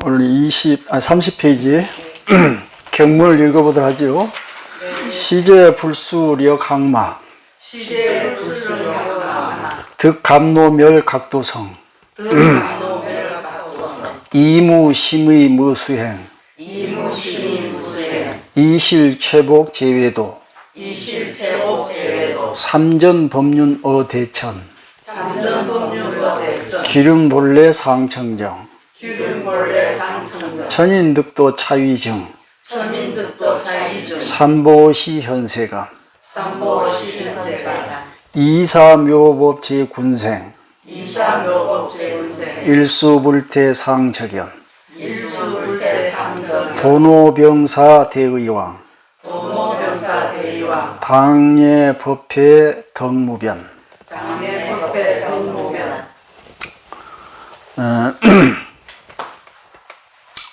오늘 30페이지에 경문을 읽어보도록 하죠. 시제불수력 항마 득감노멸 각도성 이무심의 무수행 이실최복 제외도 삼전법륜 어대천 기름본래 상청정 천인득도 차위증 삼보시 현세감 이사묘법 제군생 일수불태 상적연 도노병사 대의왕 당예 법회 덕무변.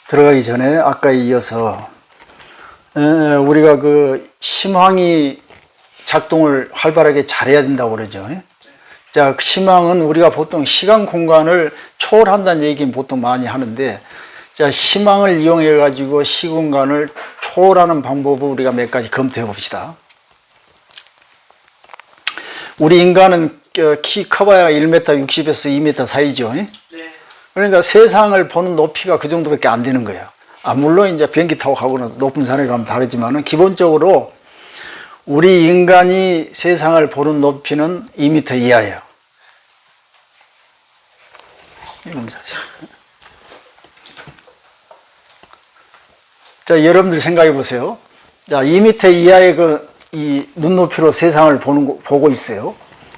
들어가기 전에 아까 이어서 우리가 그 심황이 작동을 활발하게 잘해야 된다고 그러죠. 자, 심황은 우리가 보통 시간 공간을 초월한다는 얘기는 보통 많이 하는데, 자, 심황을 이용해 가지고 시공간을 초월하는 방법을 우리가 몇 가지 검토해 봅시다. 우리 인간은 키 커봐야 1m 60에서 2m 사이죠. 네. 그러니까 세상을 보는 높이가 그 정도밖에 안 되는 거예요. 물론 이제 비행기 타고 가거나 높은 산에 가면 다르지만은 기본적으로 우리 인간이 세상을 보는 높이는 2m 이하예요. 자, 여러분들 생각해 보세요. 자, 2m 이하의 이 눈높이로 세상을 보고 있어요.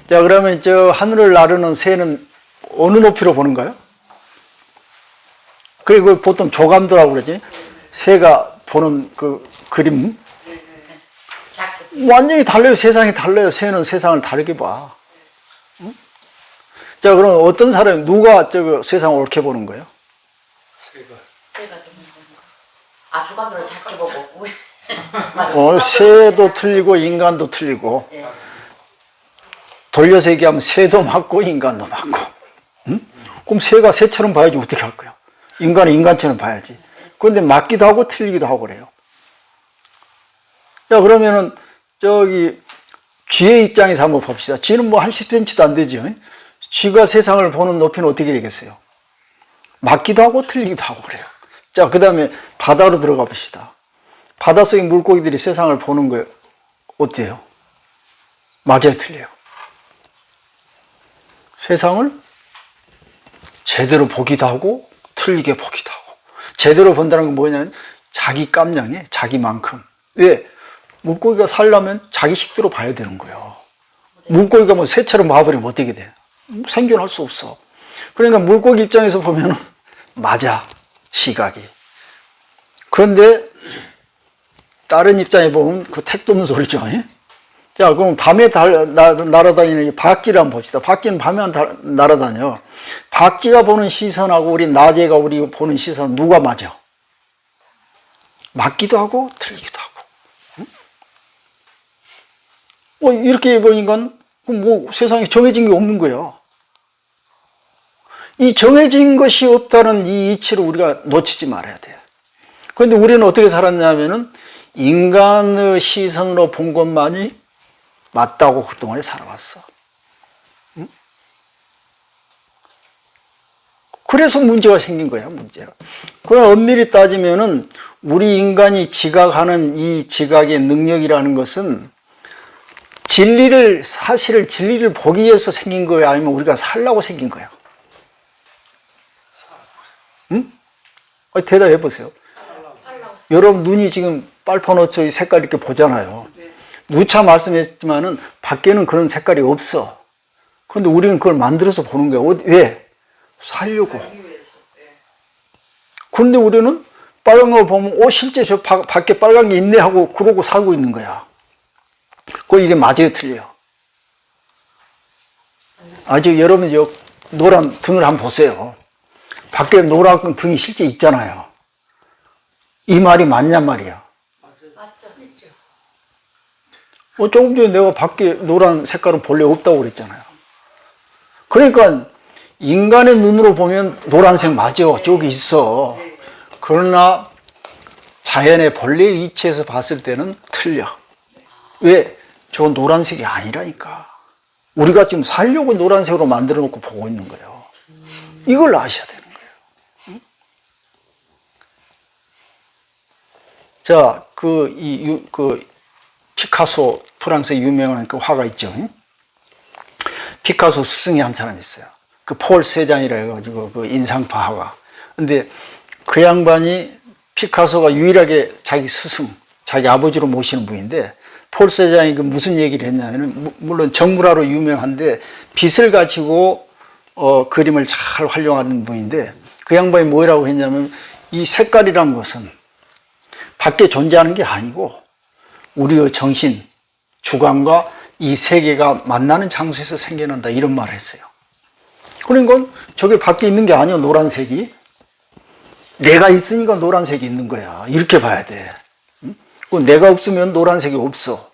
자, 그러면 저 하늘을 나르는 새는 어느 높이로 보는가요? 그리고 보통 조감도라고 그러지. 새가 보는 그 그림. 완전히 달라요. 세상이 달라요. 새는 세상을 다르게 봐. 응? 자, 그럼 어떤 사람이, 누가 세상을 옳게 보는 거예요? 새가 좀 조감도를 작게 보고. 새도 틀리고 인간도 틀리고. 네. 돌려서 얘기하면 새도 맞고 인간도 맞고. 응? 그럼 새가 새처럼 봐야지 어떻게 할 거야? 인간은 인간처럼 봐야지. 그런데 맞기도 하고 틀리기도 하고 그래요. 자, 그러면은 쥐의 입장에서 한번 봅시다. 쥐는 뭐 한 10cm도 안 되죠. 쥐가 세상을 보는 높이는 어떻게 되겠어요? 맞기도 하고 틀리기도 하고 그래요. 자, 그 다음에 바다로 들어가 봅시다. 바닷속의 물고기들이 세상을 보는 거예요. 어때요? 맞아요, 틀려요? 세상을 제대로 보기도 하고 틀리게 보기도 하고. 제대로 본다는 건 뭐냐면 자기 깜냥에 자기만큼. 왜? 물고기가 살려면 자기 식대로 봐야 되는 거예요. 물고기가 뭐 새처럼 봐버리면 어떻게 돼? 생존할 수 없어. 그러니까 물고기 입장에서 보면은 맞아, 시각이. 그런데 다른 입장에 보면 그 택도 없는 소리죠. 자, 그럼 밤에 날아다니는 박쥐를 한번 봅시다. 박쥐는 밤에 날아다녀. 박쥐가 보는 시선하고 우리 낮에가 우리 보는 시선 누가 맞아? 맞기도 하고 틀리기도 하고. 이렇게 보니까 뭐 세상에 정해진 게 없는 거야. 이 정해진 것이 없다는 이 이치를 우리가 놓치지 말아야 돼요. 그런데 우리는 어떻게 살았냐면은 인간의 시선으로 본 것만이 맞다고 그동안에 살아왔어. 응? 그래서 문제가 생긴 거야, 문제가. 그럼 엄밀히 따지면은 우리 인간이 지각하는 이 지각의 능력이라는 것은 사실을 진리를 보기 위해서 생긴 거야? 아니면 우리가 살라고 생긴 거야? 응? 대답해 보세요. 여러분 눈이 지금 빨판어초 이 색깔 이렇게 보잖아요. 누차 말씀했지만은 밖에는 그런 색깔이 없어. 그런데 우리는 그걸 만들어서 보는 거야. 왜? 살려고. 그런데 우리는 빨간 걸 보면 실제 저 밖에 빨간 게 있네 하고 그러고 살고 있는 거야. 이게 맞아요, 틀려요? 아직 여러분 노란 등을 한번 보세요. 밖에 노란 등이 실제 있잖아요. 이 말이 맞냔 말이야? 맞죠. 있죠. 조금 전에 내가 밖에 노란 색깔은 본래 없다고 그랬잖아요. 그러니까 인간의 눈으로 보면 노란색 맞아. 저기 있어. 그러나 자연의 본래의 이치에서 봤을 때는 틀려. 왜? 저건 노란색이 아니라니까. 우리가 지금 살려고 노란색으로 만들어 놓고 보고 있는 거예요. 이걸 아셔야 되는 거예요. 자, 피카소, 프랑스의 유명한 그 화가 있죠. 피카소 스승이 한 사람이 있어요. 그 폴 세잔이라 해가지고 그 인상파 화가. 근데 그 양반이 피카소가 유일하게 자기 스승, 자기 아버지로 모시는 분인데, 폴 세잔이 그 무슨 얘기를 했냐면은, 물론 정물화로 유명한데 빗을 가지고 그림을 잘 활용하는 분인데, 그 양반이 뭐라고 했냐면, 이 색깔이란 것은 밖에 존재하는 게 아니고 우리의 정신, 주관과 이 세계가 만나는 장소에서 생겨난다, 이런 말을 했어요. 그러니까 저게 밖에 있는 게 아니야. 노란색이 내가 있으니까 노란색이 있는 거야, 이렇게 봐야 돼. 내가 없으면 노란색이 없어,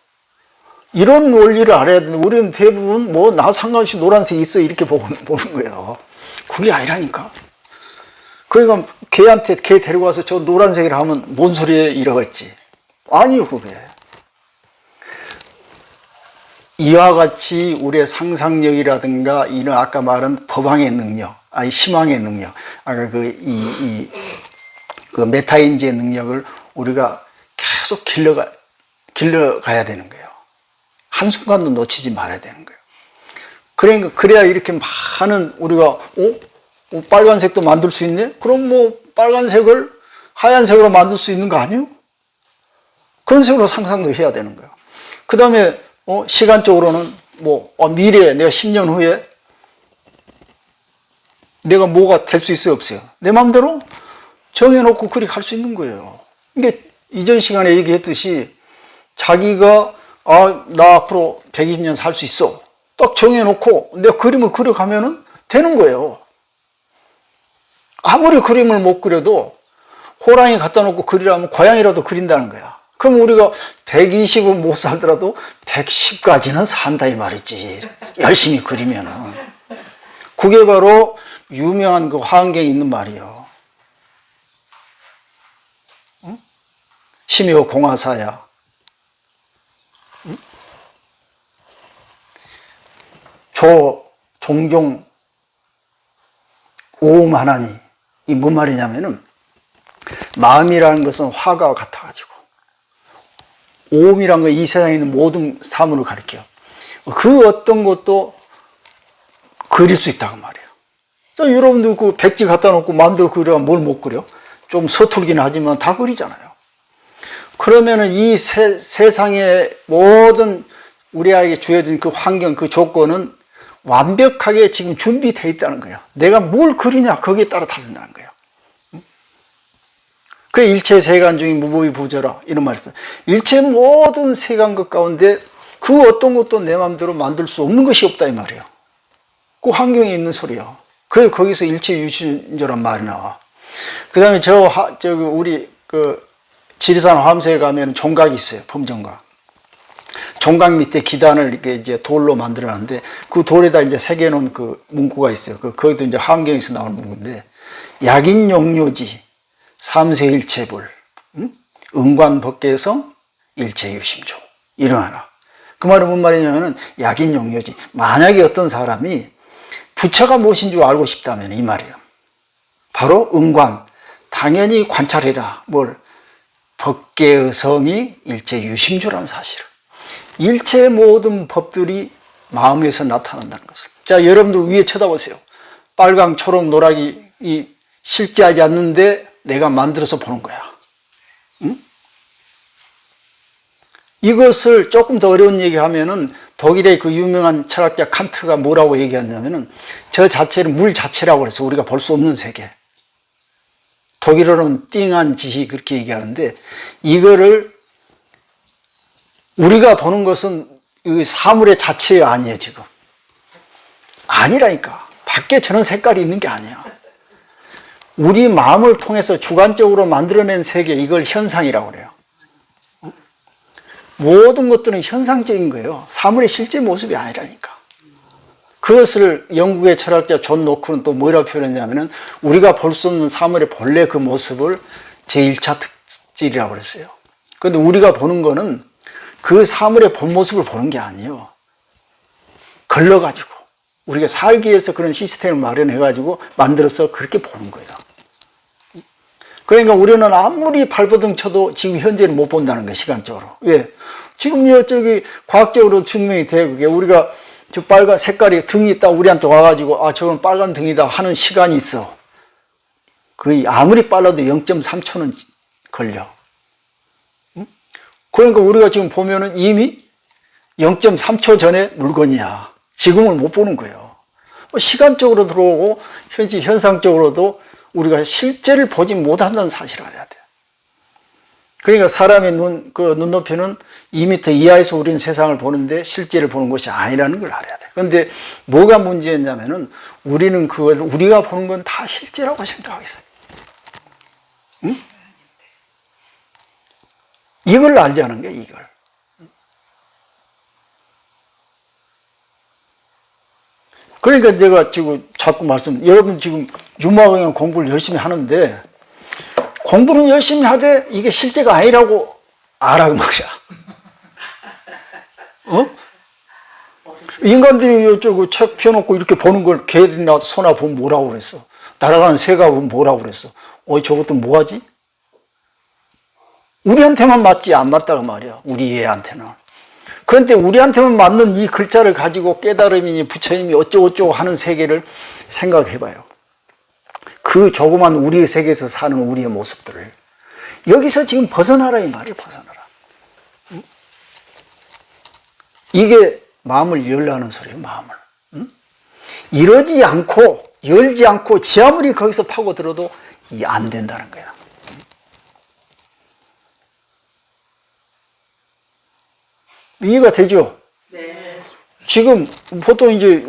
이런 원리를 알아야 되는데, 우리는 대부분 뭐 나 상관없이 노란색이 있어, 이렇게 보는 거예요. 그게 아니라니까. 그러니까 걔한테 걔 데리고 와서 저 노란색이라 하면 뭔 소리에 이러겠지. 아니요, 그게. 이와 같이 우리의 상상력이라든가 이런 아까 말한 법왕의 능력, 아니 심왕의 능력, 아까 그 메타인지의 능력을 우리가 계속 길러가야 되는 거예요. 한순간도 놓치지 말아야 되는 거예요. 그러니까 그래야 이렇게 많은 우리가 빨간색도 만들 수 있네? 그럼 뭐 빨간색을 하얀색으로 만들 수 있는 거 아니에요? 그런 식으로 상상도 해야 되는 거예요. 그 다음에 시간적으로는 미래에 내가 10년 후에 내가 뭐가 될 수 있어요, 없어요? 내 마음대로 정해놓고 그리 갈 수 있는 거예요. 이게 이전 시간에 얘기했듯이 자기가 나 앞으로 120년 살 수 있어, 딱 정해놓고 내가 그림을 그려가면은 되는 거예요. 아무리 그림을 못 그려도 호랑이 갖다 놓고 그리라면 고양이라도 그린다는 거야. 그럼 우리가 120은 못 살더라도 110까지는 산다, 이 말이지. 열심히 그리면은. 그게 바로 유명한 그 화엄경에 있는 말이에요. 심요 공화사야. 종종 오음하나니. 이 뭔 말이냐면은, 마음이라는 것은 화가 같아가지고, 오음이란 건 이 세상에 있는 모든 사물을 가리켜요. 그 어떤 것도 그릴 수 있다고 말이에요. 여러분들 그 백지 갖다 놓고 마음대로 그리면 뭘 못 그려? 좀 서툴긴 하지만 다 그리잖아요. 그러면은 이 세상의 모든 우리에게 주어진 그 환경, 그 조건은 완벽하게 지금 준비되어 있다는 거예요. 내가 뭘 그리냐, 거기에 따라 다른다는 거예요. 그 일체 세간 중에 무법이 부저라, 이런 말이 있어요. 일체 모든 세간 것 가운데 그 어떤 것도 내 마음대로 만들 수 없는 것이 없다, 이 말이에요. 그 환경에 있는 소리요. 그래서 거기서 일체 유심조란 말이 나와. 그 다음에 우리 지리산 화엄소에 가면 종각이 있어요. 범종각. 종각 밑에 기단을 이렇게 이제 돌로 만들어놨는데, 그 돌에다 이제 새겨놓은 그 문구가 있어요. 거기도 이제 화엄경에서 나오는 문구인데, 약인용료지, 삼세일체불, 응관법계성, 일체유심조, 일어나라. 그 말은 뭔 말이냐면은, 약인용료지. 만약에 어떤 사람이 부처가 무엇인 줄 알고 싶다면 이 말이에요. 바로 응관, 당연히 관찰해라. 뭘? 법계의 성이 일체유심조라는 사실을. 일체 모든 법들이 마음에서 나타난다는 것을. 자, 여러분들 위에 쳐다보세요. 빨강, 초록, 노락이 실제하지 않는데 내가 만들어서 보는 거야. 응? 이것을 조금 더 어려운 얘기하면은, 독일의 그 유명한 철학자 칸트가 뭐라고 얘기하냐면은, 저 자체는 물 자체라고 해서 우리가 볼 수 없는 세계. 독일어로는 띵한 지히 그렇게 얘기하는데, 이거를 우리가 보는 것은 이 사물의 자체 아니에요, 지금. 아니라니까. 밖에 저런 색깔이 있는 게 아니야. 우리 마음을 통해서 주관적으로 만들어낸 세계, 이걸 현상이라고 그래요. 모든 것들은 현상적인 거예요. 사물의 실제 모습이 아니라니까. 그것을 영국의 철학자 존 노크는 또 뭐라고 표현했냐면은 우리가 볼 수 없는 사물의 본래 그 모습을 제1차 특질이라고 그랬어요. 그런데 우리가 보는 거는 그 사물의 본 모습을 보는 게 아니에요. 걸러가지고 우리가 살기 위해서 그런 시스템을 마련해가지고 만들어서 그렇게 보는 거예요. 그러니까 우리는 아무리 발버둥 쳐도 지금 현재는 못 본다는 거예요, 시간적으로. 왜? 지금 저기 과학적으로 증명이 돼. 그게 우리가 저 빨간 색깔이 등이 있다 우리한테 와가지고 아 저건 빨간 등이다 하는 시간이 있어. 거의 아무리 빨라도 0.3초는 걸려. 그러니까 우리가 지금 보면은 이미 0.3초 전에 물건이야. 지금을 못 보는 거예요. 시간적으로 들어오고 현재 현상적으로도 우리가 실제를 보지 못한다는 사실을 알아야 돼. 그러니까 사람의 눈높이는 2m 이하에서 우리는 세상을 보는데 실제를 보는 것이 아니라는 걸 알아야 돼. 그런데 뭐가 문제였냐면은 우리는 그걸 우리가 보는 건 다 실제라고 생각하고 있어요. 응? 이걸 알자는 거야, 이걸. 그러니까 제가 지금 자꾸 여러분 지금 유마경영 공부를 열심히 하는데 공부는 열심히 하되 이게 실제가 아니라고 알아, 그 말이야. 어? 인간들이 이쪽 책 펴놓고 이렇게 보는 걸 개들이나 소나 보면 뭐라고 그랬어? 날아가는 새가 보면 뭐라고 그랬어? 저것도 뭐하지? 우리한테만 맞지 안 맞다고 말이야. 우리 애한테는. 그런데 우리한테만 맞는 이 글자를 가지고 깨달음이니 부처님이 어쩌고저쩌고 하는 세계를 생각해봐요. 그 조그만 우리의 세계에서 사는 우리의 모습들을 여기서 지금 벗어나라 이 말이에요. 벗어나라. 이게 마음을 열라는 소리예요. 마음을. 이러지 않고 열지 않고 지 아무리 거기서 파고들어도 이 안 된다는 거야. 이해가 되죠? 네. 지금 보통 이제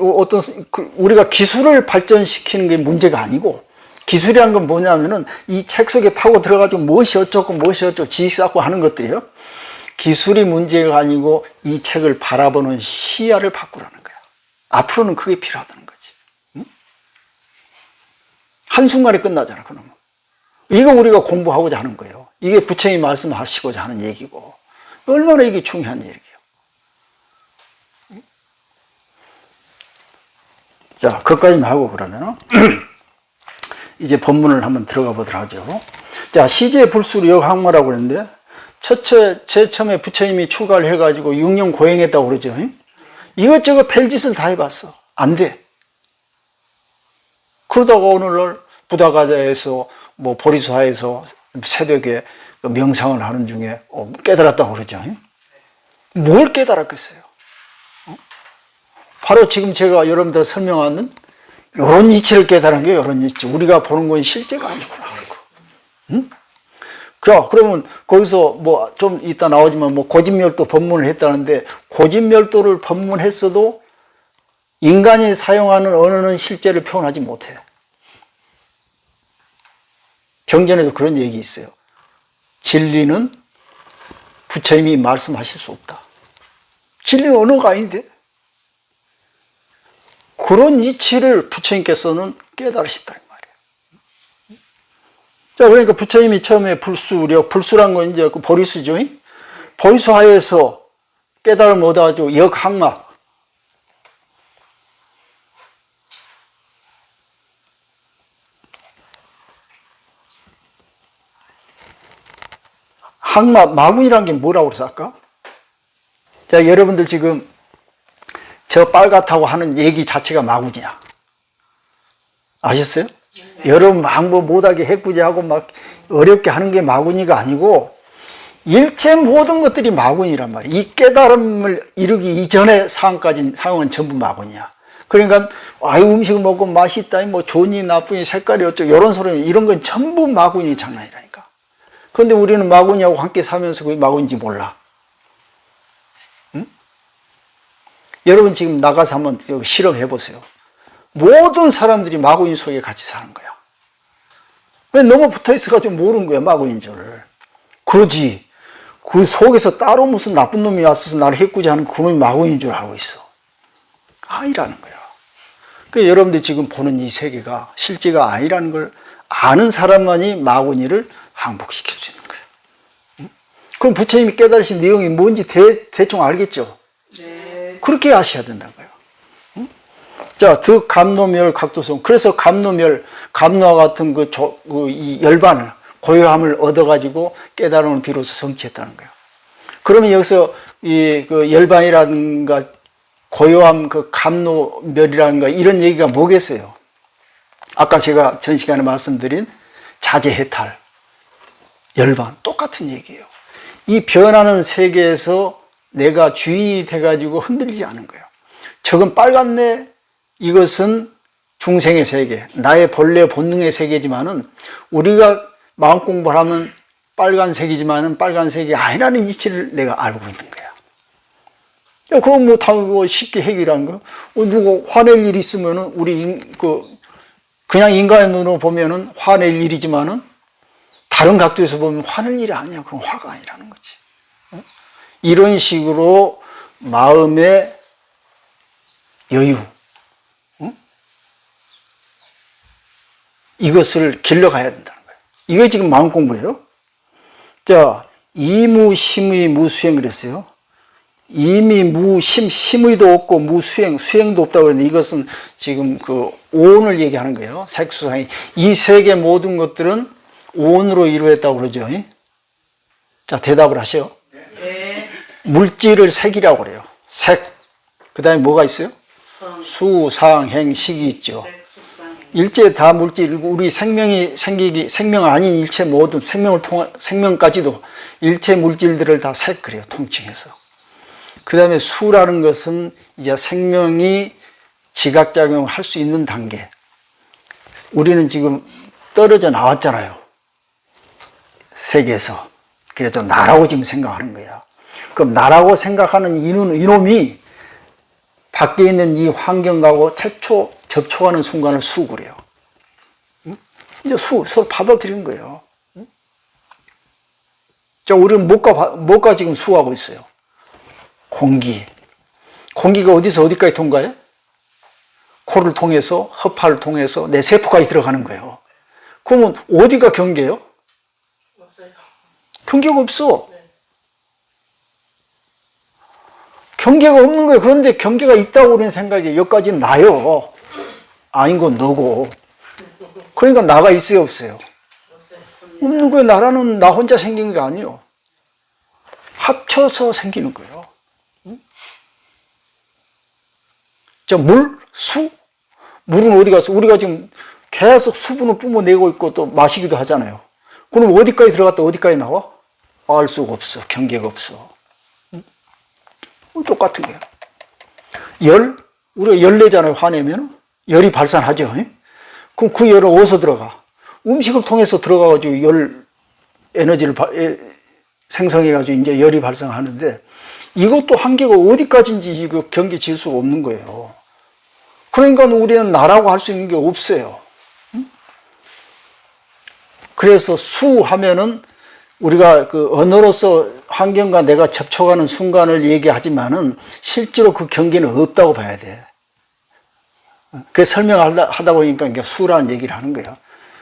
우리가 기술을 발전시키는 게 문제가 아니고 기술이란 건 뭐냐면은 이 책 속에 파고 들어가지고 무엇이 어쩌고 지식 쌓고 하는 것들이요. 기술이 문제가 아니고 이 책을 바라보는 시야를 바꾸라는 거야. 앞으로는 그게 필요하다는 거지. 응? 한순간에 끝나잖아, 그러면. 이거 우리가 공부하고자 하는 거예요. 이게 부처님이 말씀하시고자 하는 얘기고. 얼마나 이게 중요한 얘기예요. 자, 그것까지만 하고 그러면은 이제 본문을 한번 들어가 보도록 하죠. 자, 시제 불수로 역학마라고 그랬는데 제일 처음에 부처님이 출가를 해가지고 6년 고행했다고 그러죠. 이것저것 별짓을 다 해봤어. 안 돼. 그러다가 오늘날 부다가자에서 보리수화에서 새벽에 명상을 하는 중에 깨달았다고 그러죠. 뭘 깨달았겠어요? 바로 지금 제가 여러분들 설명하는 이런 이치를 깨달은 게 이런 이치. 우리가 보는 건 실제가 아니구나. 응? 그러면 거기서 좀 이따 나오지만 고진멸도 법문을 했다는데 고진멸도를 법문했어도 인간이 사용하는 언어는 실제를 표현하지 못해. 경전에도 그런 얘기 있어요. 진리는 부처님이 말씀하실 수 없다. 진리는 언어가 아닌데. 그런 이치를 부처님께서는 깨달으셨다 이 말이에요. 자, 그러니까 부처님이 처음에 불수란 건 이제 그 보리수죠. 보리수하에서 깨달음을 얻어가지고 역학마. 마군이라는 게 뭐라고 그랬어, 아까? 자, 여러분들 지금 저 빨갛다고 하는 얘기 자체가 마군이야. 아셨어요? 여러분 막 못하게 해꾸지하고 막 어렵게 하는 게 마군이가 아니고 일체 모든 것들이 마군이란 말이야. 이 깨달음을 이루기 이전의 상황은 전부 마군이야. 그러니까 음식을 먹고 맛있다, 좋니 나쁘니 색깔이 어쩌고 이런 소리 이런 건 전부 마군이 장난이라니까. 그런데 우리는 마군이하고 함께 살면서 그게 마군인지 몰라. 여러분 지금 나가서 한번 실험해 보세요. 모든 사람들이 마구인 속에 같이 사는 거야. 왜 너무 붙어 있어가지고 모르는 거야, 마구인 줄을. 그러지. 그 속에서 따로 무슨 나쁜 놈이 왔어서 나를 해꾸지 하는 그놈이 마구인 줄 알고 있어. 아니라는 거야. 그 여러분들이 지금 보는 이 세계가 실제가 아니라는 걸 아는 사람만이 마구니를 항복시킬 수 있는 거예요. 그럼 부처님이 깨달으신 내용이 뭔지 대충 알겠죠? 네. 그렇게 아셔야 된다는 거예요. 자, 득, 감노멸, 각도성. 그래서 감노멸, 감노와 같은 이 열반을, 고요함을 얻어가지고 깨달음을 비로소 성취했다는 거예요. 그러면 여기서 그 열반이라든가 고요함, 그 감노멸이라든가 이런 얘기가 뭐겠어요? 아까 제가 전 시간에 말씀드린 자제해탈, 열반, 똑같은 얘기예요. 이 변하는 세계에서 내가 주인이 돼가지고 흔들리지 않은 거예요. 저건 빨갛네, 이것은 중생의 세계, 나의 본래 본능의 세계지만은 우리가 마음 공부를 하면 빨간색이지만은 빨간색이 아니라는 이치를 내가 알고 있는 거야. 야, 그럼 뭐 다 쉽게 해결하는 거야. 누구 화낼 일 있으면은 우리 그냥 인간의 눈으로 보면은 화낼 일이지만은 다른 각도에서 보면 화낼 일이 아니야. 그건 화가 아니라는 거지. 이런 식으로 마음의 여유, 이것을 길러가야 된다는 거예요. 이게 지금 마음 공부예요. 자, 이무심의 무수행 그랬어요. 이미 무심, 심의도 없고 무수행, 수행도 없다고 그랬는데 이것은 지금 그 오온을 얘기하는 거예요. 색수상이. 이 세계 모든 것들은 오온으로 이루어졌다고 그러죠. 자, 대답을 하세요. 네. 물질을 색이라고 그래요. 색. 그 다음에 뭐가 있어요? 수, 상, 행, 식이 있죠. 일체 다 물질이고 우리 생명이 생명 아닌 일체 모든 생명까지도 일체 물질들을 다 색 그래요. 통칭해서. 그 다음에 수라는 것은 이제 생명이 지각작용을 할 수 있는 단계. 우리는 지금 떨어져 나왔잖아요. 세계에서. 그래도 나라고 지금 생각하는 거야. 그럼 나라고 생각하는 이놈이 밖에 있는 이 환경하고 최초 접촉하는 순간을 수 그래요. 이제 서로 받아들이는 거예요. 자, 우리는 뭐가 지금 수하고 있어요? 공기. 공기가 어디서 어디까지 통과해? 코를 통해서, 허파를 통해서 내 세포까지 들어가는 거예요. 그러면 어디가 경계예요? 없어요. 경계가 없어. 경계가 없는 거예요. 그런데 경계가 있다고 우리는 생각이 여기까지는 나요. 아닌 건 너고. 그러니까 나가 있어요, 없어요? 없는 거예요. 나라는 나 혼자 생긴 게 아니에요. 합쳐서 생기는 거예요. 자, 물, 수? 물은 어디 갔어? 우리가 지금 계속 수분을 뿜어내고 있고 또 마시기도 하잖아요. 그럼 어디까지 들어갔다 어디까지 나와? 알 수가 없어. 경계가 없어. 똑같은 거예요. 열? 우리가 열 내잖아요. 화내면. 열이 발산하죠. 그럼 그 열은 어디서 들어가? 음식을 통해서 들어가가지고 열 에너지를 생성해가지고 이제 열이 발생하는데 이것도 한계가 어디까지인지 이거 경계 지을 수가 없는 거예요. 그러니까 우리는 나라고 할 수 있는 게 없어요. 그래서 수 하면은 우리가 그 언어로서 환경과 내가 접촉하는 순간을 얘기하지만은 실제로 그 경계는 없다고 봐야 돼. 그래서 설명하다 보니까 이게 수라는 얘기를 하는 거예요.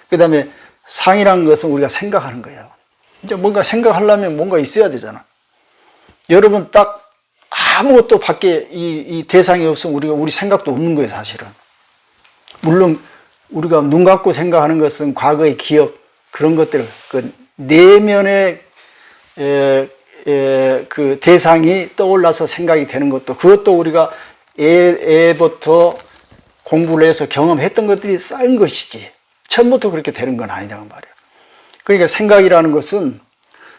그 다음에 상이라는 것은 우리가 생각하는 거예요. 이제 뭔가 생각하려면 뭔가 있어야 되잖아. 여러분 딱 아무것도 밖에 이 대상이 없으면 우리 생각도 없는 거예요, 사실은. 물론 우리가 눈 감고 생각하는 것은 과거의 기억, 그런 것들, 그 내면의 그 대상이 떠올라서 생각이 되는 것도, 그것도 우리가 애부터 공부를 해서 경험했던 것들이 쌓인 것이지, 처음부터 그렇게 되는 건 아니란 말이에요. 그러니까 생각이라는 것은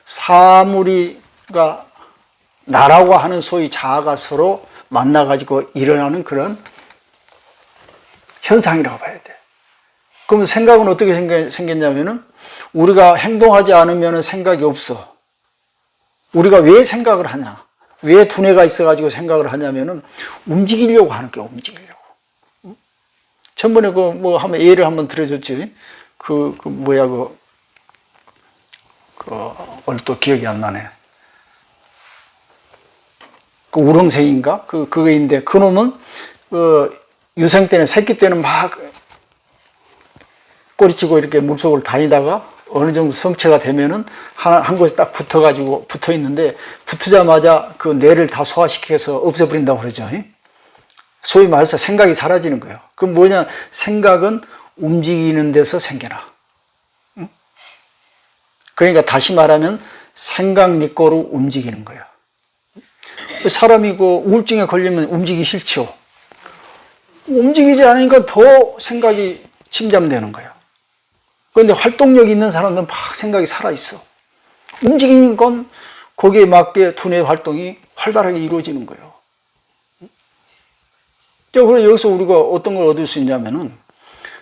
사물이가 나라고 하는 소위 자아가 서로 만나가지고 일어나는 그런 현상이라고 봐야 돼. 그러면 생각은 어떻게 생겼냐면은 우리가 행동하지 않으면 생각이 없어. 우리가 왜 생각을 하냐? 왜 두뇌가 있어가지고 생각을 하냐면은 움직이려고 하는 거야, 움직이려고. 전번에 하면 예를 한번 들어줬지. 오늘 또 기억이 안 나네. 그 우렁생인가? 그거인데, 그놈은, 유생 때는, 새끼 때는 막 꼬리치고 이렇게 물속을 다니다가 어느 정도 성체가 되면은 한 곳에 딱 붙어가지고 붙어 있는데, 붙으자마자 그 뇌를 다 소화시켜서 없애버린다고 그러죠. 소위 말해서 생각이 사라지는 거예요. 그 뭐냐, 생각은 움직이는 데서 생겨나. 그러니까 다시 말하면 생각 니꼬로 움직이는 거예요. 사람이 그 우울증에 걸리면 움직이기 싫죠. 움직이지 않으니까 더 생각이 침잠되는 거예요. 그런데 활동력 있는 사람들은 막 생각이 살아있어. 움직이는 건 거기에 맞게 두뇌 활동이 활발하게 이루어지는 거예요. 그래서 여기서 우리가 어떤 걸 얻을 수 있냐면은,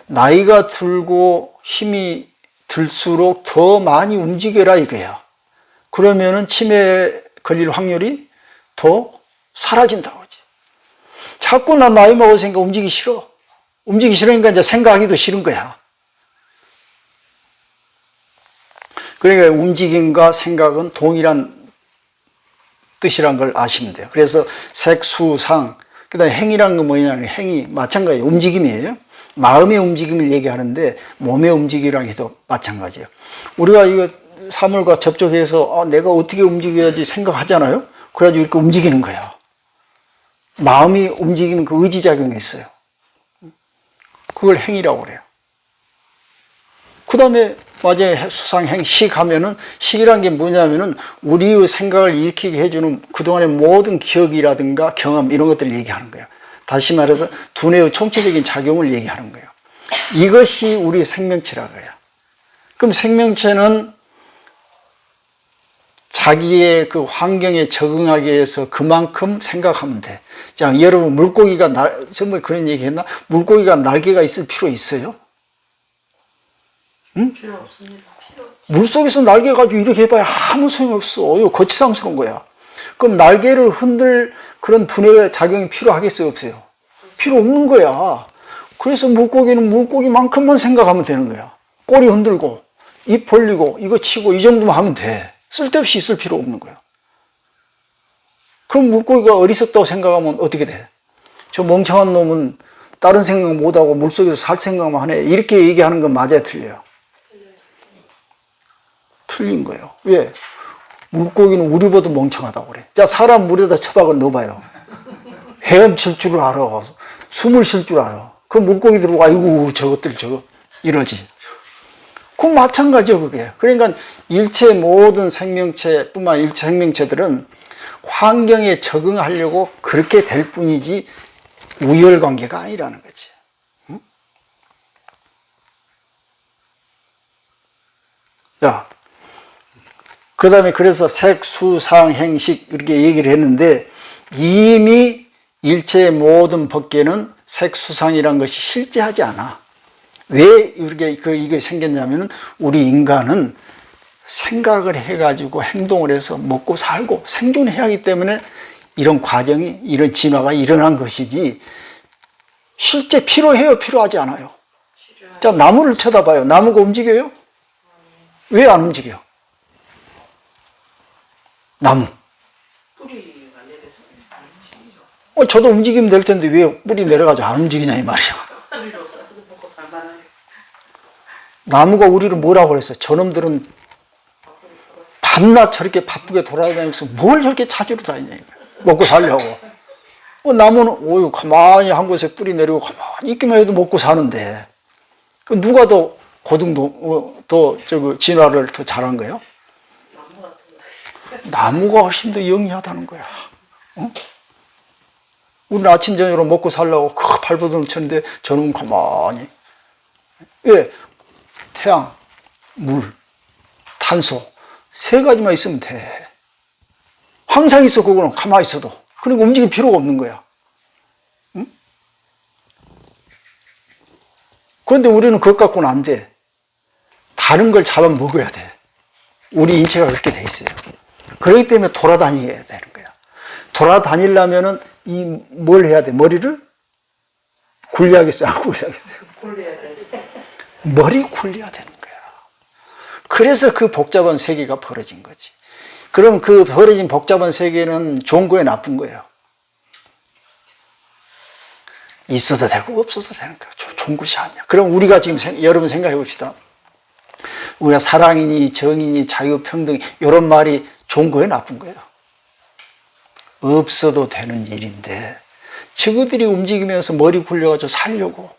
나이가 들고 힘이 들수록 더 많이 움직여라 이거야. 그러면은 치매에 걸릴 확률이 더 사라진다고 하지. 자꾸 나 나이 먹었으니까 움직이기 싫어. 움직이기 싫으니까 이제 생각하기도 싫은 거야. 그러니까 움직임과 생각은 동일한 뜻이란 걸 아시면 돼요. 그래서 색, 수, 상, 그 다음에 행이란 건 뭐냐면, 행이 마찬가지예요. 움직임이에요. 마음의 움직임을 얘기하는데 몸의 움직임이랑 해도 마찬가지예요. 우리가 이거 사물과 접촉해서 내가 어떻게 움직여야지 생각하잖아요. 그래가지고 이렇게 움직이는 거예요. 마음이 움직이는 그 의지작용이 있어요. 그걸 행이라고 그래요. 그 다음에 맞아요. 수상행, 식 하면은, 식이란 게 뭐냐면은 우리의 생각을 일으키게 해주는 그동안의 모든 기억이라든가 경험, 이런 것들을 얘기하는 거예요. 다시 말해서 두뇌의 총체적인 작용을 얘기하는 거예요. 이것이 우리 생명체라고 해요. 그럼 생명체는 자기의 그 환경에 적응하기 위해서 그만큼 생각하면 돼. 자, 여러분, 물고기가 전부 그런 얘기 했나? 물고기가 날개가 있을 필요 있어요? 응? 필요 없습니다. 필요 없지. 물속에서 날개 가지고 이렇게 해봐야 아무 소용없어. 이거 거치상스러운 거야. 그럼 날개를 흔들 그런 두뇌의 작용이 필요하겠어요? 없어요? 필요 없는 거야. 그래서 물고기는 물고기만큼만 생각하면 되는 거야. 꼬리 흔들고, 입 벌리고, 이거 치고, 이 정도만 하면 돼. 쓸데없이 있을 필요 없는 거야. 그럼 물고기가 어리석다고 생각하면 어떻게 돼? 저 멍청한 놈은 다른 생각 못하고 물속에서 살 생각만 하네. 이렇게 얘기하는 건 맞아요, 틀려요? 틀린 거예요. 왜? 물고기는 우리보다 멍청하다고 그래. 자, 사람 물에다 처박아 넣어봐요. 헤엄칠 줄 알아. 숨을 쉴 줄 알아. 그 물고기 들어오고, 아이고, 저것들, 저거, 이러지. 그건 마찬가지예요, 그게. 그러니까 일체 모든 생명체뿐만 아니라 일체 생명체들은 환경에 적응하려고 그렇게 될 뿐이지 우열관계가 아니라는 거지. 응? 야, 그 다음에 그래서 색, 수, 상, 행식 이렇게 얘기를 했는데, 이미 일체의 모든 법계는 색, 수, 상이라는 것이 실제하지 않아. 왜 이게 생겼냐면은, 우리 인간은 생각을 해가지고 행동을 해서 먹고 살고 생존해야 하기 때문에 이런 과정이, 이런 진화가 일어난 것이지, 실제 필요해요? 필요하지 않아요? 자, 나무를 쳐다봐요. 나무가 움직여요? 왜 안 움직여? 나무. 뿌리가 내려서 저도 움직이면 될 텐데 왜 뿌리 내려가지고 안 움직이냐 이 말이야. 뿌리로 싹 먹고 살만하게. 나무가 우리를 뭐라고 그랬어? 저놈들은 밤낮 저렇게 바쁘게 돌아다니면서 뭘 저렇게 찾으러 다니냐 이거야. 먹고 살려고. 나무는 오유 가만히 한 곳에 뿌리 내리고 가만히 있기만 해도 먹고 사는데, 그 누가 더 고등도 더 진화를 더 잘한 거예요? 나무가 훨씬 더 영리하다는 거야. 어? 우리는 아침 저녁으로 먹고 살려고 그 발버둥 쳤는데 저놈은 가만히. 왜? 태양, 물, 탄소 세 가지만 있으면 돼. 항상 있어. 그거는 가만히 있어도. 그러니까 움직일 필요가 없는 거야. 응? 그런데 우리는 그것 갖고는 안 돼. 다른 걸 잡아 먹어야 돼. 우리 인체가 그렇게 돼 있어요. 그렇기 때문에 돌아다녀야 되는 거야. 돌아다니려면은 뭘 해야 돼? 머리를 굴려야겠어요? 안 굴려야겠어요? 굴려야 돼. 머리 굴려야 되는 거야. 그래서 그 복잡한 세계가 벌어진 거지. 그럼 그 벌어진 복잡한 세계는 좋은 거예요? 나쁜 거예요? 있어도 되고 없어도 되는 거야. 좋은 것이 아니야. 그럼 우리가 지금 여러분 생각해 봅시다. 우리가 사랑이니 정의니 자유평등 이런 말이 좋은 거예요, 나쁜 거예요? 없어도 되는 일인데 저그들이 움직이면서 머리 굴려가지고 살려고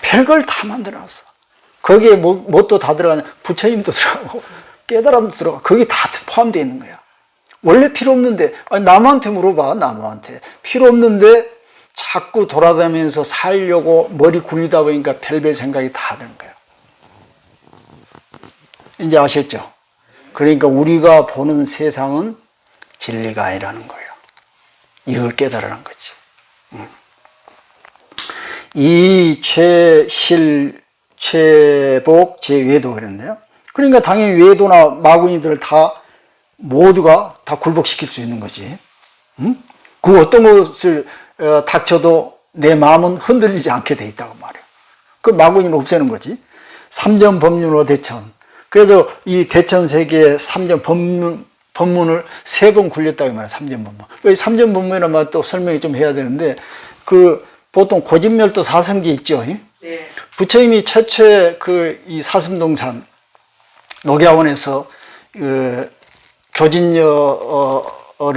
별걸 다 만들어놨어. 거기에 뭣도 다 들어가냐? 부처님도 들어가고 깨달음도 들어가. 거기 다 포함되어 있는 거야. 원래 필요 없는데, 아니, 남한테 물어봐, 남한테. 필요 없는데 자꾸 돌아다니면서 살려고 머리 굴리다 보니까 별별 생각이 다 드는 거야. 이제 아셨죠? 그러니까 우리가 보는 세상은 진리가 아니라는 거예요. 이걸 깨달으라는 거지. 이 최실, 최복, 제외도 그랬네요. 그러니까 당연히 외도나 마구니들을 다 모두가 다 굴복시킬 수 있는 거지. 그 어떤 것을 닥쳐도 내 마음은 흔들리지 않게 돼 있다고 말이에요. 그 마구니를 없애는 거지. 삼전 법륜으로 대천. 그래서 이 대천 세계의 삼전 법문을 3번 굴렸다고 말해요. 삼전 법문. 이 삼전 법문이란 말 또 설명이 좀 해야 되는데, 보통 고진멸도 사성기 있죠. 네. 부처님이 최초에 이 사슴동산 녹야원에서 교진녀를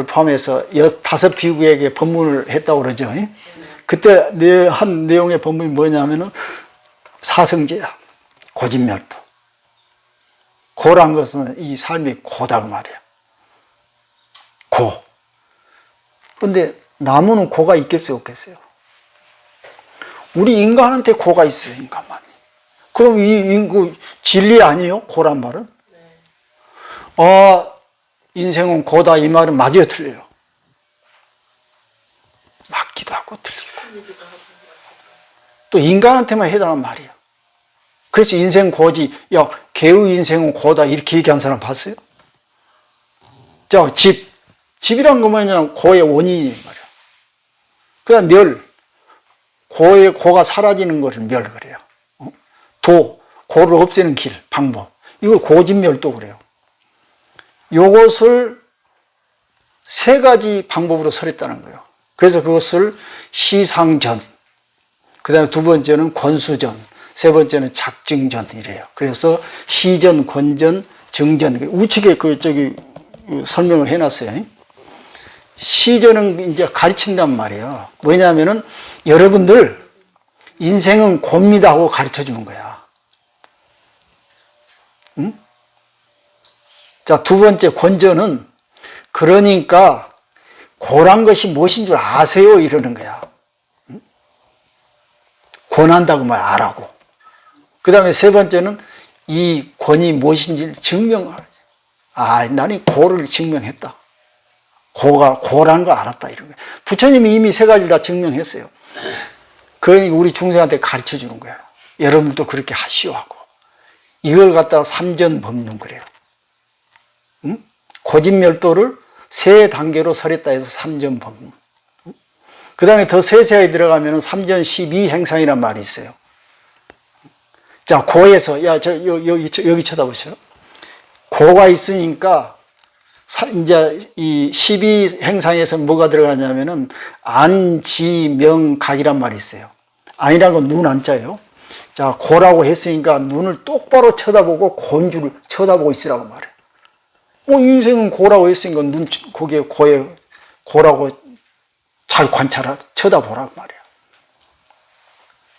포함해서 5비구에게 법문을 했다고 그러죠. 그때 한 내용의 법문이 뭐냐면은 사성제야. 고진멸도. 고란 것은 이 삶이 고다고 말이야. 고. 근데 나무는 고가 있겠어요, 없겠어요? 우리 인간한테 고가 있어요, 인간만이. 그럼 이 진리 아니에요? 고란 말은? 인생은 고다 이 말은 맞아요, 틀려요? 맞기도 하고 틀리고. 또 인간한테만 해당한 말이야. 그래서 인생 고지, 야, 개의 인생은 고다 이렇게 얘기한 사람 봤어요? 자, 집이란 거 뭐냐면 고의 원인이 말이야. 그냥 고가 사라지는 것을 멸 그래요. 고를 없애는 길, 방법. 이걸 고진멸도 그래요. 요것을 3가지 방법으로 설했다는 거예요. 그래서 그것을 시상전, 그 다음에 2번째는 권수전, 3번째는 작증전이래요. 그래서 시전, 권전, 증전, 우측에 설명을 해놨어요. 시전은 이제 가르친단 말이에요. 뭐냐면은 여러분들 인생은 곱니다 하고 가르쳐 주는 거야. 응? 자, 2번째 권전은 그러니까 고란 것이 무엇인 줄 아세요? 이러는 거야. 응? 권한다고 말 알라고. 그 다음에 3번째는 이 권이 무엇인지 증명하라. 나는 고를 증명했다. 고라는 걸 알았다. 이런 거야. 부처님이 이미 3가지를 다 증명했어요. 그러니까 우리 중생한테 가르쳐 주는 거야. 여러분도 그렇게 하시오 하고. 이걸 갖다가 삼전법륜 그래요. 응? 고진멸도를 3단계로 설했다 해서 삼전법륜. 그 다음에 더 세세하게 들어가면 삼전 12행상이란 말이 있어요. 자, 고에서, 여기 쳐다보세요. 고가 있으니까, 이제 이 12행상에서 뭐가 들어가냐면은, 안, 지, 명, 각이란 말이 있어요. 안이란 건 눈 안자예요. 자, 고라고 했으니까 눈을 똑바로 쳐다보고 곤주를 쳐다보고 있으라고 말해요. 인생은 고라고 했으니까 거기에 고라고 잘 쳐다보라고 말이에요.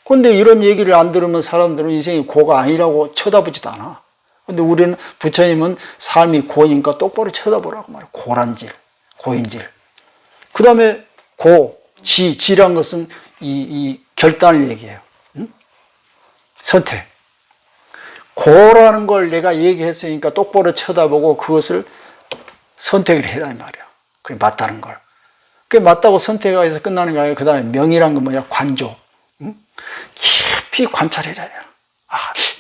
근데 이런 얘기를 안 들으면 사람들은 인생이 고가 아니라고 쳐다보지도 않아. 근데 우리는, 부처님은 삶이 고니까 똑바로 쳐다보라고 말이에요. 고란질, 고인질. 그 다음에 지란 것은 이 결단을 얘기해요. 응? 선택. 고라는 걸 내가 얘기했으니까 똑바로 쳐다보고 그것을 선택을 해라, 이 말이야. 그게 맞다는 걸. 그게 맞다고 선택해서 끝나는 게 아니라, 그 다음에 명이란 건 뭐냐? 관조. 응? 깊이 관찰해라.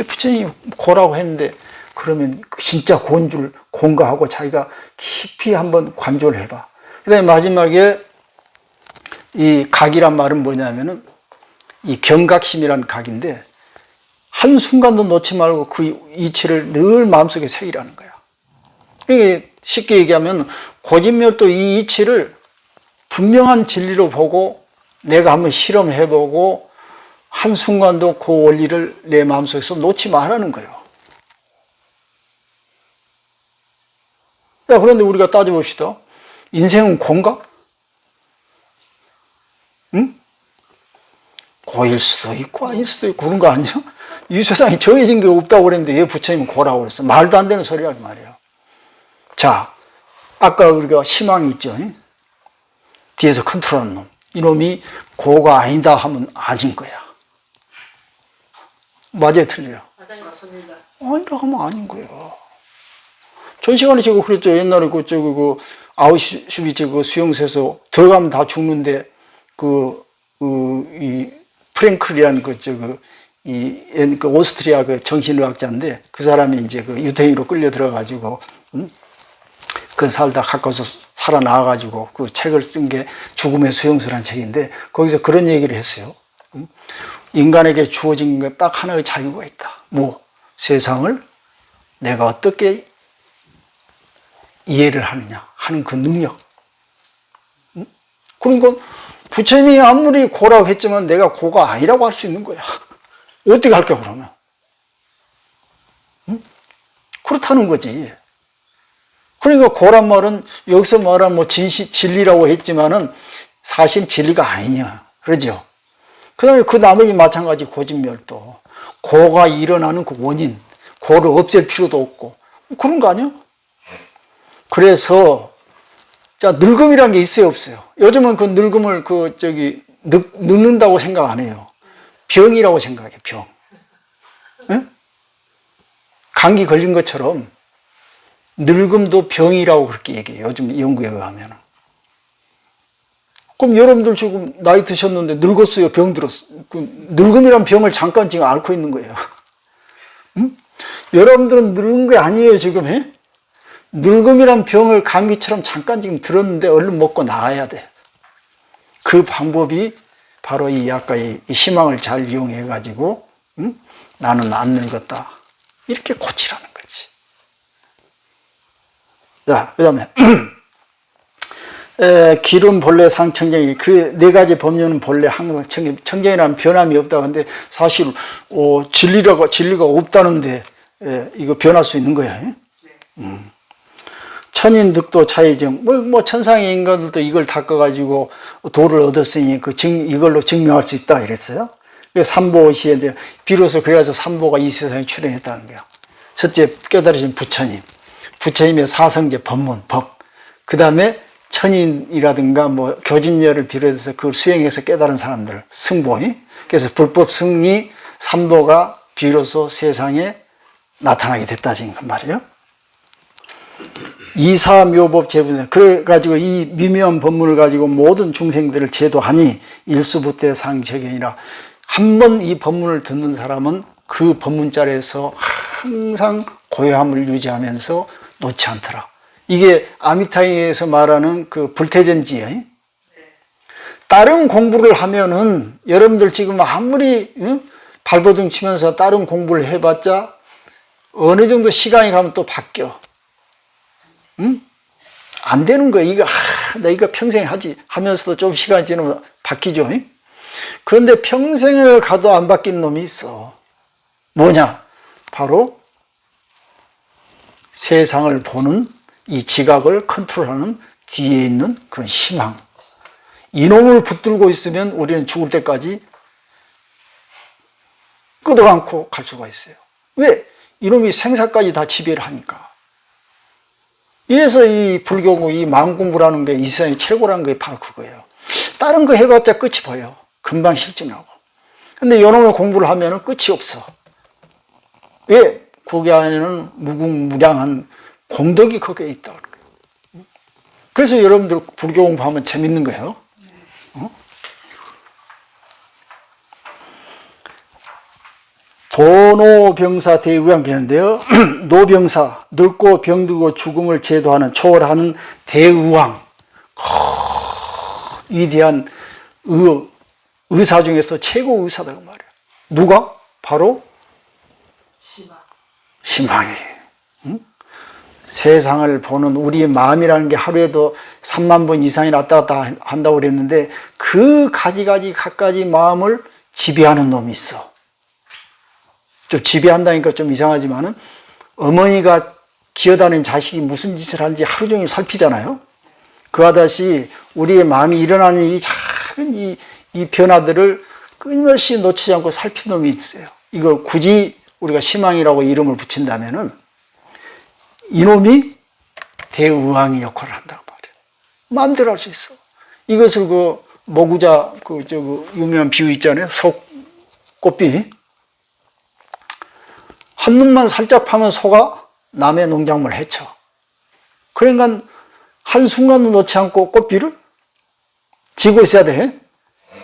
부처님이 고라고 했는데, 그러면 진짜 고인 줄 공가하고 자기가 깊이 한번 관조를 해봐. 그 다음에 마지막에 이 각이란 말은 뭐냐면은 이 경각심이라는 각인데, 한순간도 놓지 말고 그 이치를 늘 마음속에 새기라는 거야. 이게 쉽게 얘기하면 고진멸도 이 이치를 분명한 진리로 보고 내가 한번 실험해보고 한순간도 그 원리를 내 마음속에서 놓지 말라는 거예요. 야, 그런데 우리가 따져봅시다. 인생은 고인가? 응? 고일 수도 있고 아닐 수도 있고 그런 거 아니야? 이 세상에 정해진 게 없다고 그랬는데 왜 부처님은 고라고 그랬어? 말도 안 되는 소리야 말이야. 자, 아까 우리가 희망이 있죠. 뒤에서 컨트롤하는 놈. 이놈이 고가 아니다 하면 아닌 거야. 맞아요, 틀려요? 맞습니다. 아니라 하면 아닌 거야. 전 시간에 제가 그랬죠. 옛날에 그 아우슈비츠 그 수용소에서 들어가면 다 죽는데 이 프랭클이라는 그 오스트리아 그 정신의학자인데 그 사람이 이제 그 유태인으로 끌려 들어가지고 그 살다 가까워서 살아나와가지고 그 책을 쓴 게 죽음의 수용소라는 책인데 거기서 그런 얘기를 했어요. 인간에게 주어진 게 딱 하나의 자유가 있다. 뭐 세상을 내가 어떻게 이해를 하느냐 하는 그 능력. 그러니까 부처님이 아무리 고라고 했지만 내가 고가 아니라고 할 수 있는 거야. 어떻게 할까 그러면? 그렇다는 거지. 그러니까 고란 말은 여기서 말한 뭐 진리라고 했지만은 사실 진리가 아니냐. 그러죠? 그 다음에 그 나머지 마찬가지 고진멸도. 고가 일어나는 그 원인. 고를 없앨 필요도 없고. 그런 거 아니야? 그래서, 자, 늙음이라는 게 있어요, 없어요? 요즘은 그 늙음을 늙는다고 생각 안 해요. 병이라고 생각해, 병. 응? 감기 걸린 것처럼 늙음도 병이라고 그렇게 얘기해요. 요즘 연구에 의하면. 그럼 여러분들 지금 나이 드셨는데 늙었어요, 병 들었어요. 그 늙음이란 병을 잠깐 지금 앓고 있는 거예요. 응? 여러분들은 늙은 게 아니에요, 지금. 해? 늙음이란 병을 감기처럼 잠깐 지금 들었는데 얼른 먹고 나아야 돼. 그 방법이 바로 아까 이 희망을 잘 이용해가지고, 응? 나는 안 늙었다. 이렇게 고치라는 거지. 자, 그 다음에, 기름, 본래, 상, 청정이, 그 네 가지 법륜은 본래 항상 청정이라는 변함이 없다. 근데 사실, 진리가 없다는데, 이거 변할 수 있는 거야. 천인 득도 차이정, 천상의 인간들도 이걸 닦아가지고 도를 얻었으니 이걸로 증명할 수 있다 이랬어요. 삼보시에 이제 비로소 그래서 삼보가 이 세상에 출현했다는 거야. 첫째 깨달으신 부처님, 부처님의 사성제 법문, 법. 그 다음에 천인이라든가 교진녀를 비롯해서 그걸 수행해서 깨달은 사람들, 승보이. 그래서 불법 승리 삼보가 비로소 세상에 나타나게 됐다 지금 그 말이에요. 이사묘법 제분생. 그래가지고 이 미묘한 법문을 가지고 모든 중생들을 제도하니 일수부대 상적이니라. 한 번 이 법문을 듣는 사람은 그 법문자리에서 항상 고요함을 유지하면서 놓지 않더라. 이게 아미타이에서 말하는 그 불태전지예요. 다른 공부를 하면은 여러분들 지금 아무리 발버둥 치면서 다른 공부를 해봤자 어느 정도 시간이 가면 또 바뀌어. 안 되는 거야. 나 이거 평생 하지 하면서도 좀 시간이 지나면 바뀌죠. 그런데 평생을 가도 안 바뀐 놈이 있어. 뭐냐? 바로 세상을 보는 이 지각을 컨트롤하는 뒤에 있는 그런 희망. 이놈을 붙들고 있으면 우리는 죽을 때까지 끄덕 않고 갈 수가 있어요. 왜? 이놈이 생사까지 다 지배를 하니까. 이래서 이 불교, 이 마음 공부라는 게 이 세상의 최고라는 게 바로 그거예요. 다른 거 해봤자 끝이 보여. 금방 실증하고. 근데 이놈의 공부를 하면은 끝이 없어. 왜? 거기 안에는 무궁무량한 공덕이 거기에 있다. 그래서 여러분들 불교 공부하면 재밌는 거예요. 도노병사 대의왕이라는데요. 노병사, 늙고 병들고 죽음을 제도하는 초월하는 대의왕. 위대한 의사 중에서 최고 의사다 그 말이에요. 누가? 바로 심화. 심왕이. 세상을 보는 우리의 마음이라는 게 하루에도 3만 번 이상이 왔다 갔다 한다고 그랬는데 그 가지가지 갖가지 마음을 지배하는 놈이 있어. 좀 지배한다니까 좀 이상하지만은 어머니가 기어다니는 자식이 무슨 짓을 하는지 하루 종일 살피잖아요. 그와 다시 우리의 마음이 일어나는 이 작은 이 변화들을 끊임없이 놓치지 않고 살피는 놈이 있어요. 이거 굳이 우리가 시망이라고 이름을 붙인다면은 이놈이 대의왕의 역할을 한다고 말이에요. 마음대로 할 수 있어. 이것을 그 모구자 유명한 비유 있잖아요. 소꽃비. 한 눈만 살짝 파면 소가 남의 농작물을 해쳐. 그러니까 한순간도 놓지 않고 꽃비를 지고 있어야 돼.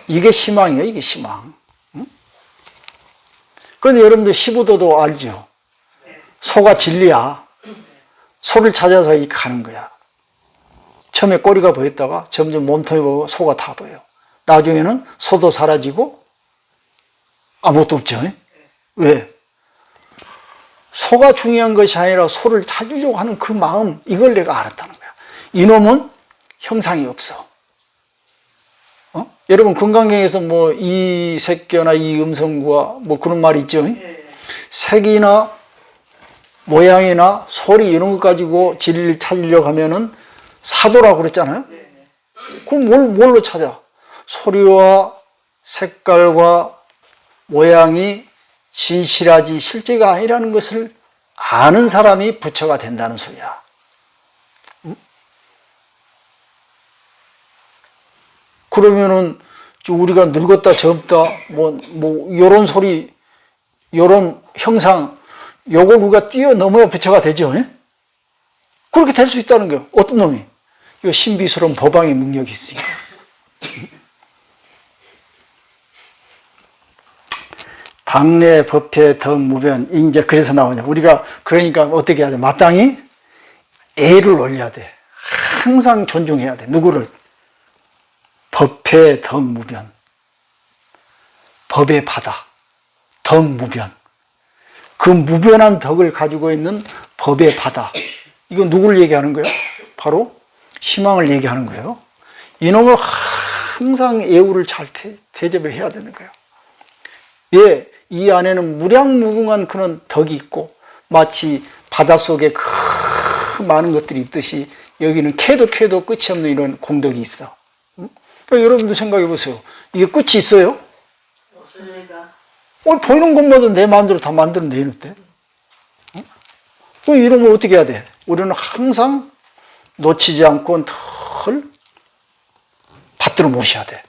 이게 희망이에요, 이게 희망. 응? 그런데 여러분들 시부도도 알죠? 소가 진리야. 소를 찾아서 이렇게 가는 거야. 처음에 꼬리가 보였다가 점점 몸통이 보이고 소가 다 보여. 나중에는 소도 사라지고 아무것도 없죠. 왜? 소가 중요한 것이 아니라 소를 찾으려고 하는 그 마음, 이걸 내가 알았다는 거야. 이놈은 형상이 없어. 여러분 건강경에서 뭐 이 색견아 이 음성구와 뭐 그런 말이 있죠. 색이나 모양이나 소리 이런 것 가지고 진리를 찾으려고 하면은 사도라고 그랬잖아요. 그럼 뭘로 찾아? 소리와 색깔과 모양이 진실하지 실제가 아니라는 것을 아는 사람이 부처가 된다는 소리야. 그러면은 우리가 늙었다 젊다 요런 소리 요런 형상 요걸 우리가 뛰어넘어야 부처가 되죠. 그렇게 될 수 있다는 거예요. 어떤 놈이? 이 신비스러운 법왕의 능력이 있으니까. 당내 법회 덕무변 이제 그래서 나오냐. 우리가 그러니까 어떻게 해야 돼? 마땅히 애를 올려야 돼. 항상 존중해야 돼. 누구를? 법회 덕무변. 법의 바다. 덕무변. 그 무변한 덕을 가지고 있는 법의 바다. 이건 누구를 얘기하는 거예요? 바로 희망을 얘기하는 거예요. 이놈을 항상 애우를 잘 대접을 해야 되는 거예요. 예, 이 안에는 무량무궁한 그런 덕이 있고 마치 바닷속에 큰 많은 것들이 있듯이 여기는 캐도 끝이 없는 이런 공덕이 있어. 그러니까 여러분도 생각해 보세요. 이게 끝이 있어요? 없습니다. 보이는 것마다 내 마음대로 다 만들어내는데. 또 이런 걸 어떻게 해야 돼? 우리는 항상 놓치지 않고 늘 받들어 모셔야 돼.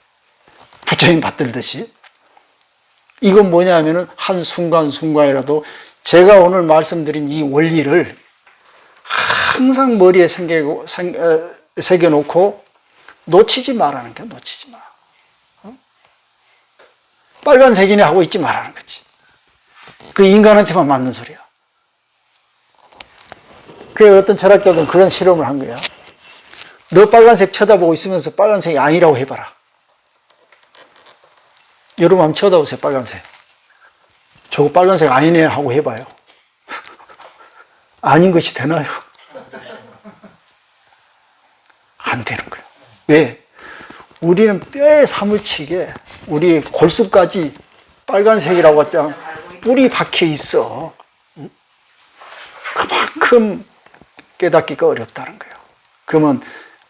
부처님 받들듯이. 이건 뭐냐면은 한순간순간이라도 제가 오늘 말씀드린 이 원리를 항상 머리에 새겨놓고 놓치지 말라는 거야, 놓치지 마. 빨간색이네 하고 있지 말라는 거지. 그 인간한테만 맞는 소리야. 그 어떤 철학자들은 그런 실험을 한 거야. 너 빨간색 쳐다보고 있으면서 빨간색이 아니라고 해봐라. 여러분 한번 쳐다보세요, 빨간색. 저거 빨간색 아니네 하고 해봐요. 아닌 것이 되나요? 안 되는 거예요. 왜? 우리는 뼈에 사무치게 우리 골수까지 빨간색이라고 했잖아. 뿔이 박혀 있어. 그만큼 깨닫기가 어렵다는 거예요. 그러면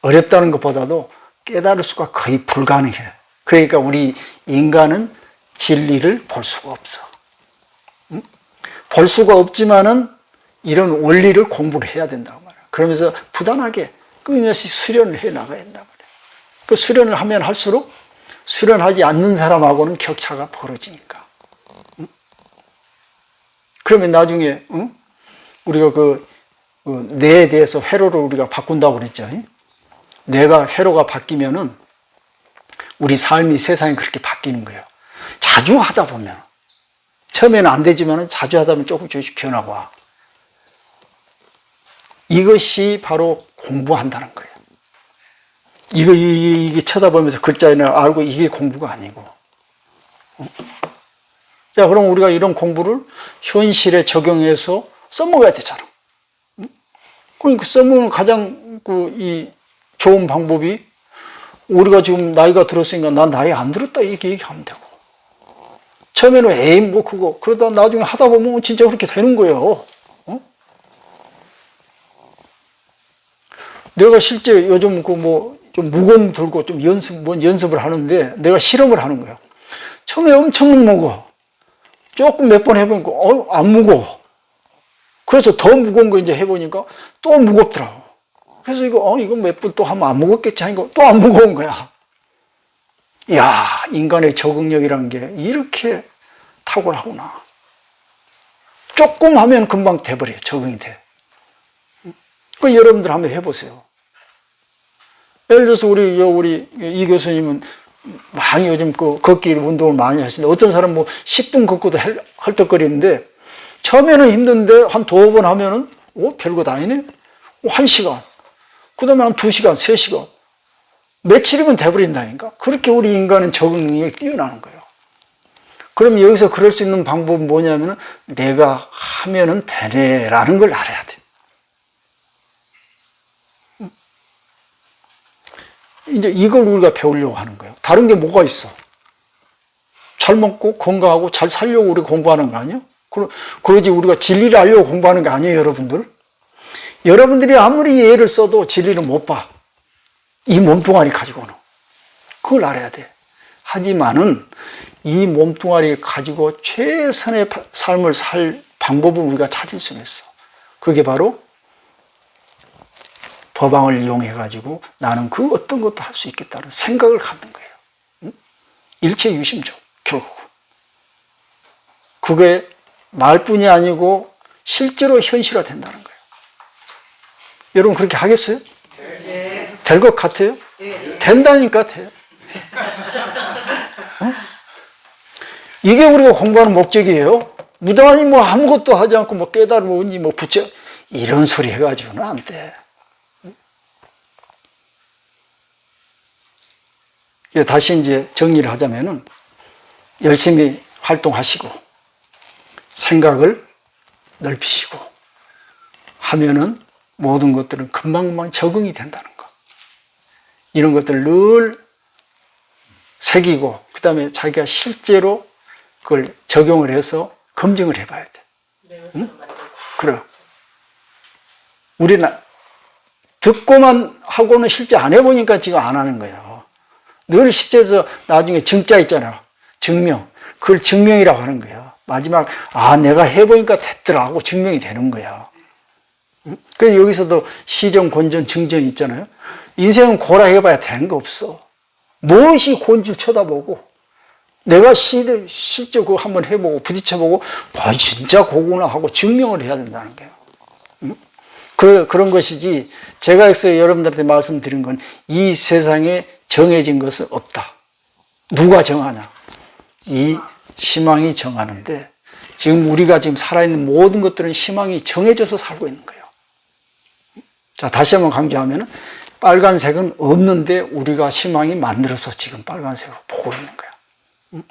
어렵다는 것보다도 깨달을 수가 거의 불가능해. 그러니까 우리 인간은 진리를 볼 수가 없어. 볼 수가 없지만은 이런 원리를 공부를 해야 된다고 말이야. 그러면서 부단하게 끊임없이 수련을 해 나가야 된단 말이야. 그 수련을 하면 할수록 수련하지 않는 사람하고는 격차가 벌어지니까. 그러면 나중에 우리가 그 뇌에 대해서 회로를 우리가 바꾼다고 그랬죠. 뇌가 회로가 바뀌면은 우리 삶이 세상이 그렇게 바뀌는 거예요. 자주 하다 보면 처음에는 안 되지만은 자주 하다 보면 조금씩 변화가 와. 이것이 바로 공부한다는 거예요. 이게 쳐다보면서 글자나 알고 이게 공부가 아니고. 자, 그럼 우리가 이런 공부를 현실에 적용해서 써먹어야 되잖아. 그러니까 써먹는 가장 이 좋은 방법이 우리가 지금 나이가 들었으니까 난 나이 안 들었다 이렇게 얘기하면 되고 처음에는 에이 뭐 그거 그러다 나중에 하다 보면 진짜 그렇게 되는 거예요. 어? 내가 실제 요즘 그 뭐 좀 무거운 들고 좀 연습을 하는데 내가 실험을 하는 거예요. 처음에 엄청 무거워. 조금 몇 번 해보니까 안 무거워. 그래서 더 무거운 거 이제 해보니까 또 무겁더라고. 그래서 이거 몇 번 또 하면 안 무겁겠지 하니까 또 안 무거운 거야. 이야, 인간의 적응력이란 게 이렇게 탁월하구나. 조금 하면 금방 돼버려, 적응이 돼. 그 여러분들 한번 해보세요. 예를 들어서 우리 이 교수님은 많이 요즘 걷기 운동을 많이 하시는데 어떤 사람 뭐 10분 걷고도 헐떡거리는데 처음에는 힘든데 한 두어 번 하면은 별거 다 아니네. 1시간. 그 다음에 한 2시간, 3시간. 며칠이면 돼버린다니까. 그렇게 우리 인간은 적응 능력이 뛰어나는 거예요. 그럼 여기서 그럴 수 있는 방법은 뭐냐면은 내가 하면은 되네라는 걸 알아야 돼. 이제 이걸 우리가 배우려고 하는 거예요. 다른 게 뭐가 있어? 잘 먹고 건강하고 잘 살려고 우리 공부하는 거 아니에요? 그러지 우리가 진리를 알려고 공부하는 게 아니에요, 여러분들. 여러분들이 아무리 예를 써도 진리를 못 봐. 이 몸뚱아리 가지고는. 그걸 알아야 돼. 하지만은 이 몸뚱아리 가지고 최선의 삶을 살 방법을 우리가 찾을 수는 있어. 그게 바로 법왕을 이용해가지고 나는 그 어떤 것도 할 수 있겠다는 생각을 갖는 거예요. 응? 일체유심적, 결국은. 그게 말뿐이 아니고 실제로 현실화 된다는 거예요. 여러분 그렇게 하겠어요? 네. 될 것 같아요? 네. 된다니까 돼요. 어? 이게 우리가 공부하는 목적이에요. 무당하니 뭐 아무것도 하지 않고 뭐 깨달으니 뭐 부처 이런 소리 해가지고는 안 돼. 다시 이제 정리를 하자면은 열심히 활동하시고 생각을 넓히시고 하면은 모든 것들은 금방금방 적응이 된다는 거. 이런 것들을 늘 새기고 그 다음에 자기가 실제로 그걸 적용을 해서 검증을 해봐야 돼. 응? 그래. 우리는 듣고만 하고는 실제 안 해보니까 지금 안 하는 거예요. 늘 실제에서 나중에 증자 있잖아. 증명. 그걸 증명이라고 하는 거야. 마지막, 내가 해보니까 됐더라 하고 증명이 되는 거야. 그래서 여기서도 시정, 곤전, 증정이 있잖아요. 인생은 고라 해봐야 되는 거 없어. 무엇이 곤질 쳐다보고, 내가 실제 그거 한번 해보고, 부딪혀보고, 진짜 고구나 하고 증명을 해야 된다는 거예요. 그런 것이지, 제가 여기서 여러분들한테 말씀드린 건 이 세상에 정해진 것은 없다. 누가 정하냐? 이 희망이 정하는데 지금 우리가 지금 살아있는 모든 것들은 희망이 정해져서 살고 있는 거예요. 자, 다시 한번 강조하면 빨간색은 없는데 우리가 희망이 만들어서 지금 빨간색으로 보고 있는 거야.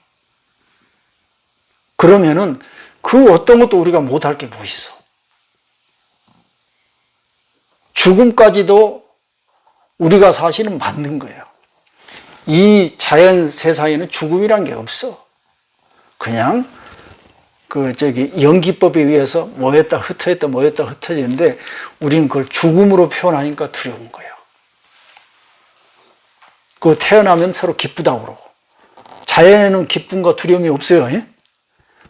그러면은 그 어떤 것도 우리가 못할 게 뭐 있어? 죽음까지도 우리가 사실은 만든 거예요. 이 자연 세상에는 죽음이란 게 없어. 그냥 연기법에 의해서 모였다 흩어졌다 모였다 흩어지는데 우리는 그걸 죽음으로 표현하니까 두려운 거예요. 그 태어나면 서로 기쁘다고 그러고 자연에는 기쁨과 두려움이 없어요. 예?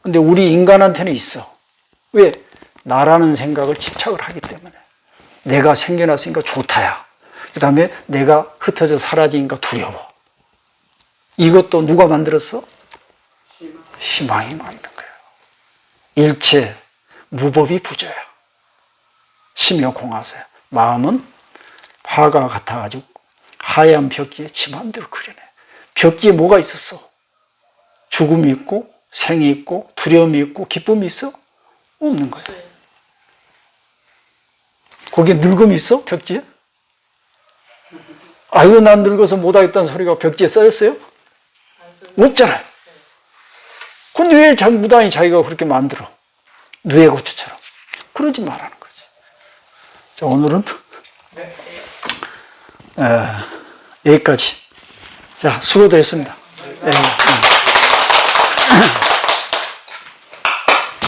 근데 우리 인간한테는 있어. 왜? 나라는 생각을 집착을 하기 때문에. 내가 생겨났으니까 좋다야. 그 다음에 내가 흩어져 사라지니까 두려워. 이것도 누가 만들었어? 희망이 만든 거예요. 일체 무법이 부조야. 심여 공하세요. 마음은 화가 같아가지고 하얀 벽지에 지 마음대로 그려내. 벽지에 뭐가 있었어? 죽음이 있고 생이 있고 두려움이 있고 기쁨이 있어? 없는 거예요. 거기에 늙음이 있어? 벽지에? 아이고 난 늙어서 못하겠다는 소리가 벽지에 써있어요? 없잖아요. 근데 왜 무당이 자기가 그렇게 만들어? 누에고추처럼. 그러지 말라는 거지. 자, 오늘은 여기까지. 자, 수고도 했습니다. 예.